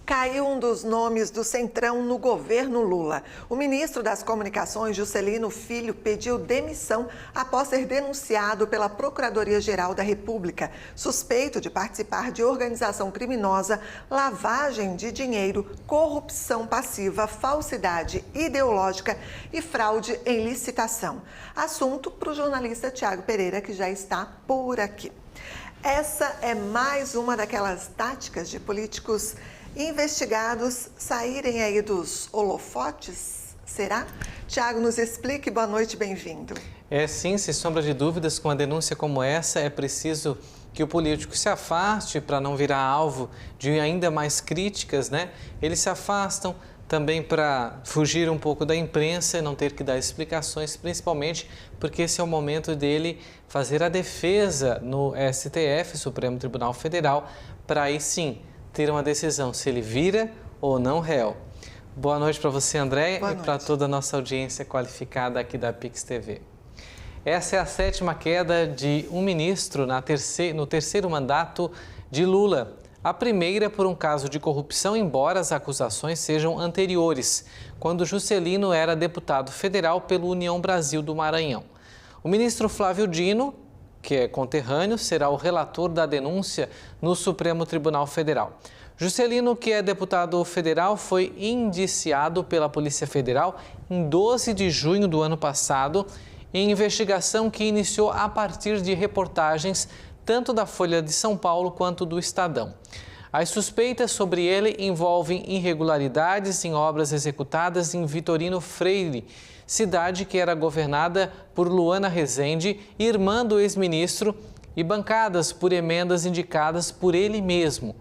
Caiu um dos nomes do Centrão no governo Lula. O ministro das Comunicações, Juscelino Filho, pediu demissão após ser denunciado pela Procuradoria-Geral da República, suspeito de participar de organização criminosa, lavagem de dinheiro, corrupção passiva, falsidade ideológica e fraude em licitação. Assunto para o jornalista Tiago Pereira, que já está por aqui. Essa é mais uma daquelas táticas de políticos investigados saírem aí dos holofotes, será? Tiago, nos explique, boa noite, bem-vindo. É sim, sem sombra de dúvidas, com uma denúncia como essa, é preciso que o político se afaste para não virar alvo de ainda mais críticas, né? Eles se afastam também para fugir um pouco da imprensa e não ter que dar explicações, principalmente porque esse é o momento dele fazer a defesa no STF, Supremo Tribunal Federal, para aí sim ter uma decisão se ele vira ou não réu. Boa noite para você, André, e para toda a nossa audiência qualificada aqui da Pix TV. Essa é a 7ª queda de um ministro no terceiro mandato de Lula. A primeira por um caso de corrupção, embora as acusações sejam anteriores, quando Juscelino era deputado federal pelo União Brasil do Maranhão. O ministro Flávio Dino, que é conterrâneo, será o relator da denúncia no Supremo Tribunal Federal. Juscelino, que é deputado federal, foi indiciado pela Polícia Federal em 12 de junho do ano passado, em investigação que iniciou a partir de reportagens tanto da Folha de São Paulo quanto do Estadão. As suspeitas sobre ele envolvem irregularidades em obras executadas em Vitorino Freire, cidade que era governada por Luana Rezende, irmã do ex-ministro, e bancadas por emendas indicadas por ele mesmo.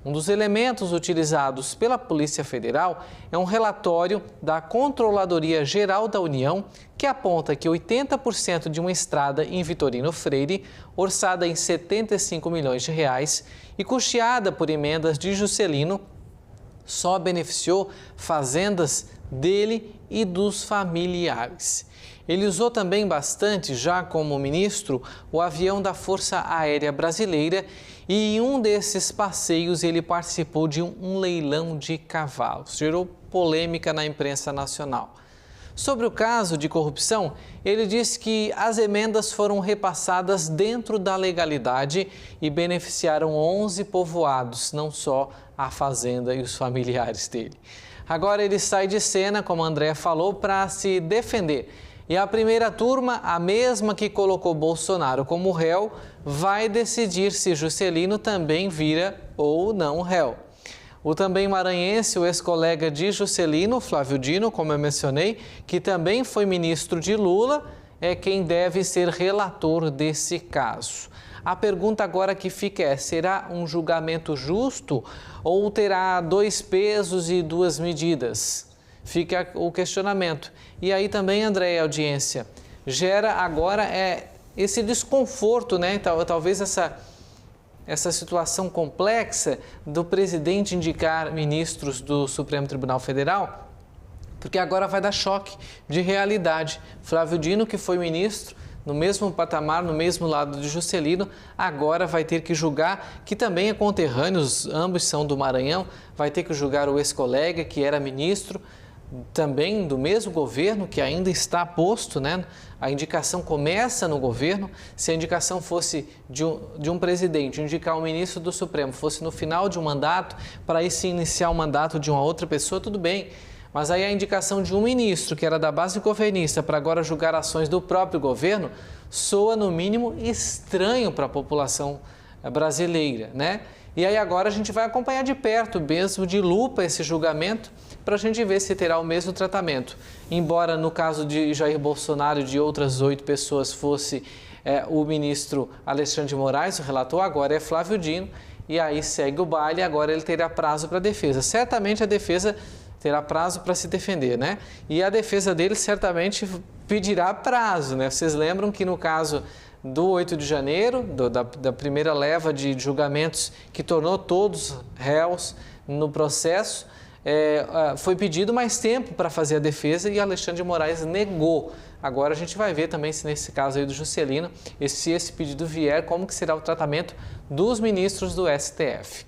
Um dos elementos utilizados pela Polícia Federal é um relatório da Controladoria Geral da União que aponta que 80% de uma estrada em Vitorino Freire, orçada em 75 milhões de reais e custeada por emendas de Juscelino, só beneficiou fazendas dele e dos familiares. Ele usou também bastante, já como ministro, o avião da Força Aérea Brasileira e em um desses passeios ele participou de um leilão de cavalos. Gerou polêmica na imprensa nacional. Sobre o caso de corrupção, ele disse que as emendas foram repassadas dentro da legalidade e beneficiaram 11 povoados, não só a fazenda e os familiares dele. Agora ele sai de cena, como a André falou, para se defender. E a primeira turma, a mesma que colocou Bolsonaro como réu, vai decidir se Juscelino também vira ou não réu. O também maranhense, o ex-colega de Juscelino, Flávio Dino, como eu mencionei, que também foi ministro de Lula, é quem deve ser relator desse caso. A pergunta agora que fica é, será um julgamento justo ou terá 2 pesos e 2 medidas? Fica o questionamento. E aí também, André, a audiência, gera agora esse desconforto, né? Talvez essa situação complexa do presidente indicar ministros do Supremo Tribunal Federal, porque agora vai dar choque de realidade. Flávio Dino, que foi ministro, no mesmo patamar, no mesmo lado de Juscelino, agora vai ter que julgar, que também é conterrâneo, ambos são do Maranhão, vai ter que julgar o ex-colega, que era ministro, também do mesmo governo, que ainda está posto, né? A indicação começa no governo. Se a indicação fosse de um presidente, indicar um ministro do Supremo, fosse no final de um mandato, para aí se iniciar o mandato de uma outra pessoa, tudo bem. Mas aí a indicação de um ministro, que era da base governista, para agora julgar ações do próprio governo, soa no mínimo estranho para a população brasileira, né? E aí agora a gente vai acompanhar de perto, mesmo de lupa, esse julgamento, para a gente ver se terá o mesmo tratamento. Embora no caso de Jair Bolsonaro e de outras 8 pessoas fosse o ministro Alexandre de Moraes, o relator, agora é Flávio Dino, e aí segue o baile, agora ele terá prazo para a defesa. Certamente a defesa terá prazo para se defender, né? E a defesa dele certamente pedirá prazo, né? Vocês lembram que no caso do 8 de janeiro, da primeira leva de julgamentos que tornou todos réus no processo, foi pedido mais tempo para fazer a defesa e Alexandre de Moraes negou. Agora a gente vai ver também se nesse caso aí do Juscelino, se esse pedido vier, como que será o tratamento dos ministros do STF.